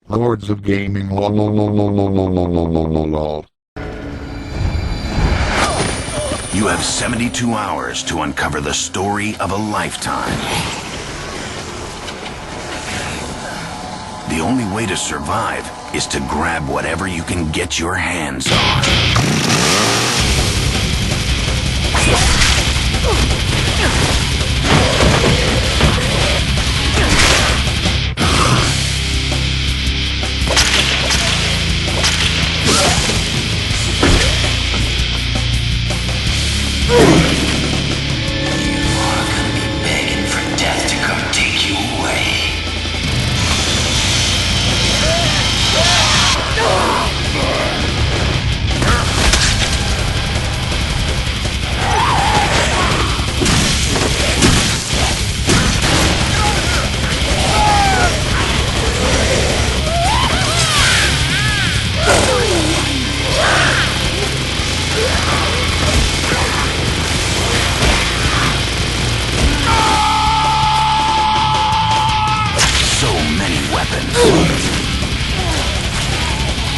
Lords of Gaming. Lol, lol, lol, lol, lol, lol, lol, lol, lol, lol, lol. You have 72 hours to uncover the story of a lifetime. The only way to survive is to grab whatever you can get your hands on.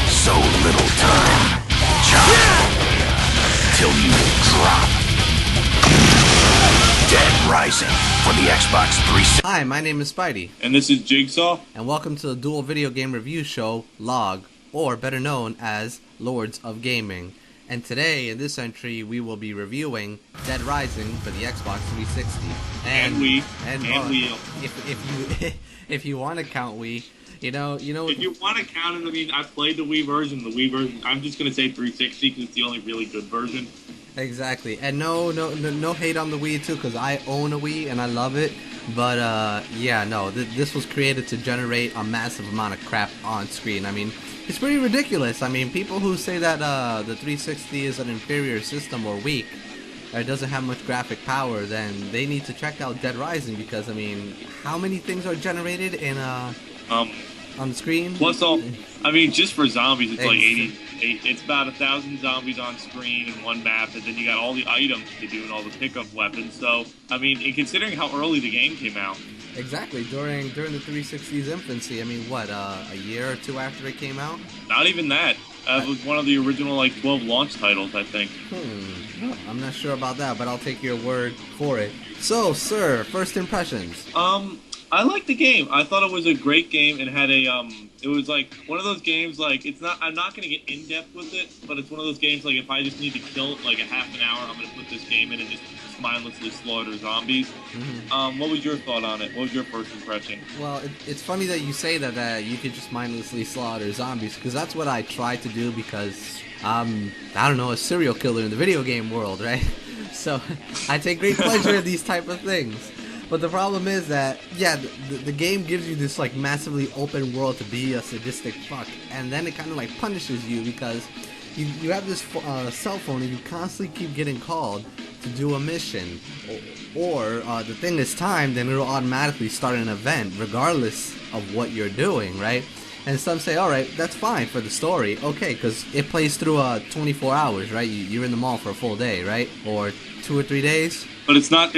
So little time. Chop. Till you drop. Dead Rising for the Xbox 360. Hi, my name is Spidey. And this is Jigsaw. And welcome to the dual video game review show, L.O.G, or better known as Lords of Gaming. And today, in this entry, we will be reviewing Dead Rising for the Xbox 360. And Wii. If you want to count Wii, you know. If you want to count it, I mean, I played the Wii version. The Wii version, I'm just gonna say 360 because it's the only really good version. Exactly, and no hate on the Wii too, because I own a Wii and I love it. But yeah, no, this was created to generate a massive amount of crap on screen. I mean, it's pretty ridiculous. I mean, people who say that the 360 is an inferior system or weak, or it doesn't have much graphic power, then they need to check out Dead Rising, because I mean, how many things are generated in on the screen? Plus all, I mean, just for zombies, it's like 80. It's about 1,000 zombies on screen in one map, and then you got all the items to do and all the pickup weapons. So, I mean, and considering how early the game came out. Exactly, during the 360's infancy. I mean, what, a year or two after it came out? Not even that. It was one of the original, like, 12 launch titles, I think. I'm not sure about that, but I'll take your word for it. So, sir, first impressions. I liked the game. I thought it was a great game and had a, it was like one of those games, like, it's not, I'm not going to get in depth with it, but it's one of those games, like, if I just need to kill, like, a half an hour, I'm going to put this game in and just mindlessly slaughter zombies. What was your thought on it? What was your first impression? Well, it's funny that you say that you could just mindlessly slaughter zombies, because that's what I try to do, because I don't know, a serial killer in the video game world, right? So I take great pleasure in these type of things. But the problem is that, yeah, the game gives you this, like, massively open world to be a sadistic fuck, and then it kind of, like, punishes you, because you have this cell phone and you constantly keep getting called to do a mission, or the thing is timed, then it'll automatically start an event regardless of what you're doing, right? And some say, alright, that's fine for the story, okay, because it plays through 24 hours, right? You're in the mall for a full day, right? Or 2 or 3 days. But it's not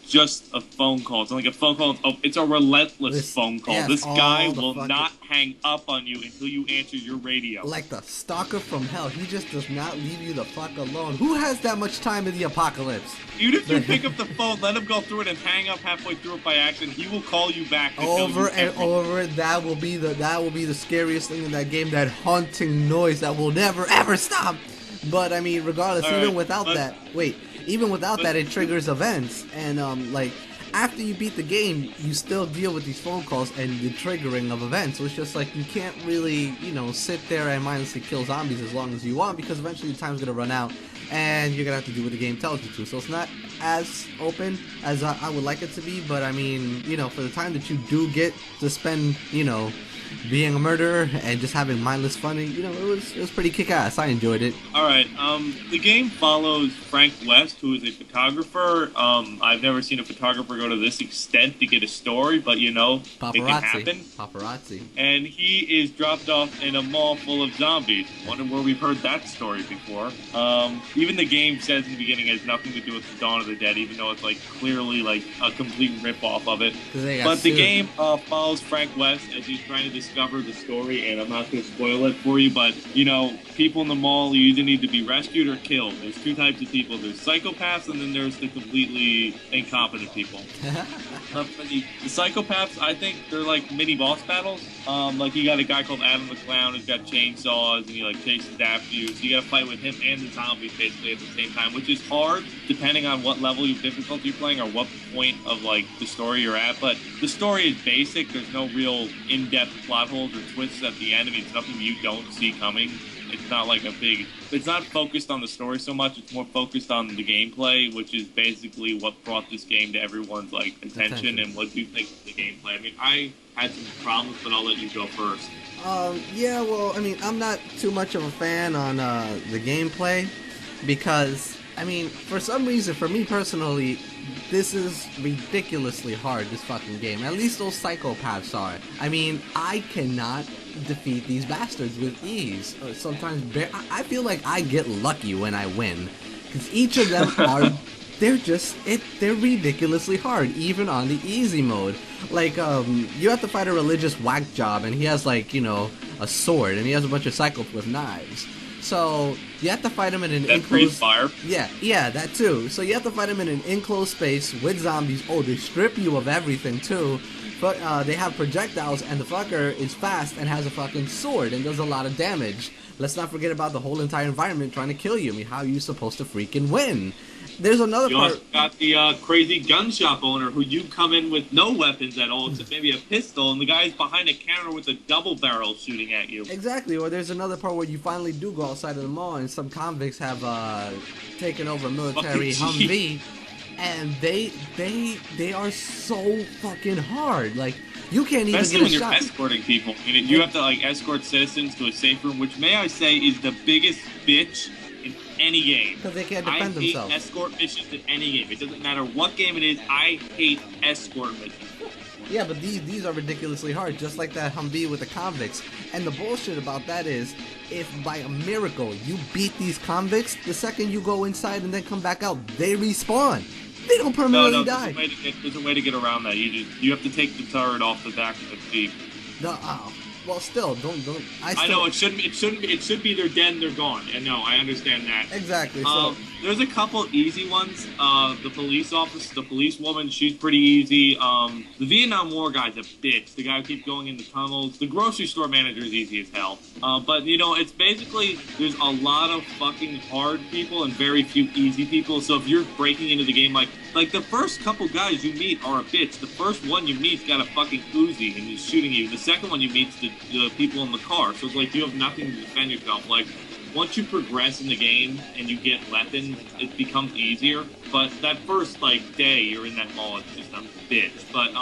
just a phone call. It's not like a phone call. It's a relentless phone call. Yes, this guy will not hang up on you until you answer your radio. Like the stalker from hell. He just does not leave you the fuck alone. Who has that much time in the apocalypse? Even if you pick up the phone, let him go through it and hang up halfway through it by accident, he will call you back. Over and over. That will be the scariest thing in that game. That haunting noise that will never ever stop. But I mean, regardless, even without that, it triggers events, and like, after you beat the game, you still deal with these phone calls and the triggering of events. So it's just like, you can't really, sit there and mindlessly kill zombies as long as you want, because eventually the time's gonna run out and you're gonna have to do what the game tells you to. So it's not as open as I would like it to be, but I mean, for the time that you do get to spend, being a murderer and just having mindless fun, it was pretty kick-ass. I enjoyed it. Alright, the game follows Frank West, who is a photographer. I've never seen a photographer go to this extent to get a story, but it can happen. Paparazzi. And he is dropped off in a mall full of zombies. Wonder where we've heard that story before. Even the game says in the beginning it has nothing to do with the dawn of of the Dead, even though it's like clearly like a complete rip off of it. 'Cause they got But the sued. game follows Frank West as he's trying to discover the story, and I'm not going to spoil it for you, but you know, people in the mall, you either need to be rescued or killed. There's two types of people. There's psychopaths, and then there's the completely incompetent people. The psychopaths, I think they're like mini boss battles. Like you got a guy called Adam the Clown who's got chainsaws and he like chases after you. So you got to fight with him and the zombies basically at the same time, which is hard depending on what level of difficulty you're playing or what point of like the story you're at. But the story is basic. There's no real in-depth plot holes or twists at the end. I mean, it's nothing you don't see coming. It's not like a big. It's not focused on the story so much. It's more focused on the gameplay, which is basically what brought this game to everyone's like attention. And what do you think of the gameplay? I mean, I had some problems, but I'll let you go first. Yeah, well, I mean, I'm not too much of a fan on the gameplay because, I mean, for some reason, for me personally, this is ridiculously hard, this fucking game. At least those psychopaths are. I mean, I cannot defeat these bastards with ease. Sometimes, I feel like I get lucky when I win. Because each of them are, they're ridiculously hard, even on the easy mode. Like, you have to fight a religious whack job, and he has, like, you know, a sword, and he has a bunch of cycles with knives. So, you have to fight him in an enclosed... fire? Yeah, that too. So you have to fight him in an enclosed space with zombies. Oh, they strip you of everything too. But they have projectiles, and the fucker is fast and has a fucking sword and does a lot of damage. Let's not forget about the whole entire environment trying to kill you. I mean, how are you supposed to freaking win? There's another You part... also got the crazy gun shop owner who you come in with no weapons at all, except maybe a pistol, and the guy's behind a counter with a double barrel shooting at you. Exactly, or there's another part where you finally do go outside of the mall, and some convicts have taken over a military Humvee, and they are so fucking hard. Like, you can't even Especially get a when you're shot. escorting people. I mean, you have to like escort citizens to a safe room, which may I say is the biggest bitch in any game. Because they can't defend themselves. I hate escort missions in any game. It doesn't matter what game it is. I hate escort missions. Yeah, but these are ridiculously hard, just like that Humvee with the convicts. And the bullshit about that is, if by a miracle you beat these convicts, the second you go inside and then come back out, they respawn. They don't permanently die. There's a way to get around that. You have to take the turret off the back of the Jeep. Well, still, don't. I know it shouldn't. It should be they're dead and they're gone. And no, I understand that. Exactly. So there's a couple easy ones. The police woman, she's pretty easy. The Vietnam War guy's a bitch. The guy who keeps going in the tunnels. The grocery store manager is easy as hell. But you know, it's basically there's a lot of fucking hard people and very few easy people. So if you're breaking into the game, like the first couple guys you meet are a bitch. The first one you meet's got a fucking Uzi and he's shooting you. The second one you meet's the people in the car. So it's like you have nothing to defend yourself. Like, once you progress in the game and you get weapons, it becomes easier. But that first, like, day you're in that mall, it's just a bitch. But,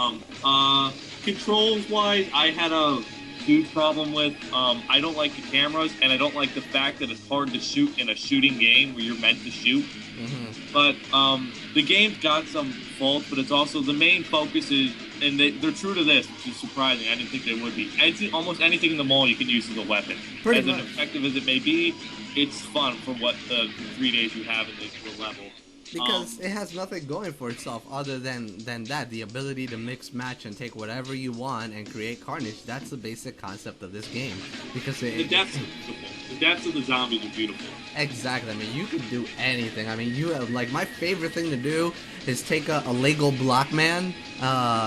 controls-wise, I had a huge problem with, I don't like the cameras, and I don't like the fact that it's hard to shoot in a shooting game where you're meant to shoot. Mm-hmm. But, the game's got some faults, but it's also, the main focus is, and they're true to this, which is surprising. I didn't think they would be. Almost anything in the mall you can use as a weapon. Pretty as much. Effective as it may be, it's fun for what the 3 days you have in the level. Because it has nothing going for itself other than that. The ability to mix, match, and take whatever you want and create carnage. That's the basic concept of this game. Because The deaths are beautiful. The deaths of the zombies are beautiful. Exactly. I mean, you can do anything. I mean, you have, like, my favorite thing to do is take a Lego Blockman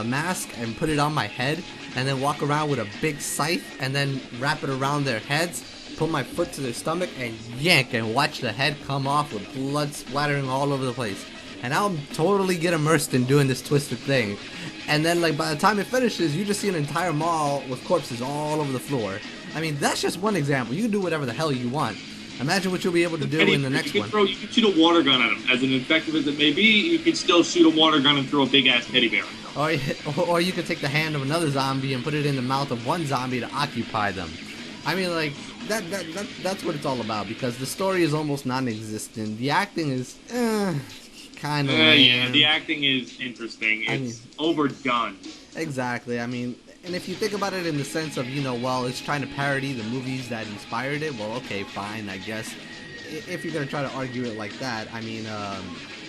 mask and put it on my head, and then walk around with a big scythe, and then wrap it around their heads, put my foot to their stomach, and yank, and watch the head come off with blood splattering all over the place. And I'll totally get immersed in doing this twisted thing. And then, like, by the time it finishes, you just see an entire mall with corpses all over the floor. I mean, that's just one example. You can do whatever the hell you want. Imagine what you'll be able to do in the next one. You can shoot a water gun at them. As ineffective as it may be, you can still shoot a water gun and throw a big-ass teddy bear. Or you could take the hand of another zombie and put it in the mouth of one zombie to occupy them. I mean, like, that's what it's all about, because the story is almost non-existent. The acting is, kind of yeah, the acting is interesting. It's overdone. Exactly. I mean, and if you think about it in the sense of, you know, well, it's trying to parody the movies that inspired it, well, okay, fine, I guess. If you're going to try to argue it like that, I mean,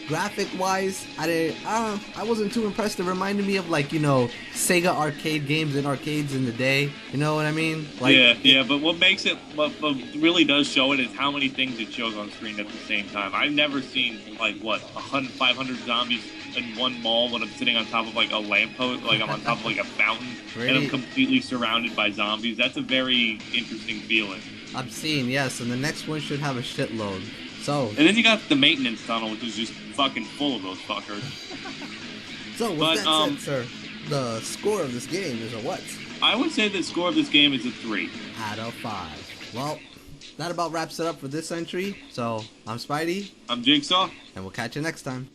Graphic-wise, I wasn't too impressed. It reminded me of like, you know, Sega arcade games in arcades in the day. You know what I mean? Like, yeah. But what makes it, what really does show it is how many things it shows on screen at the same time. I've never seen like 100, 500 zombies in one mall when I'm sitting on top of like a lamppost, like I'm on top of like a fountain, and I'm completely surrounded by zombies. That's a very interesting feeling. Obscene, yes, and the next one should have a shitload. So, and then you got the maintenance tunnel, which is just fucking full of those fuckers. So, with that said, sir, the score of this game is a what? I would say the score of this game is a 3 out of 5. Well, that about wraps it up for this entry. So, I'm Spidey. I'm Jigsaw. And we'll catch you next time.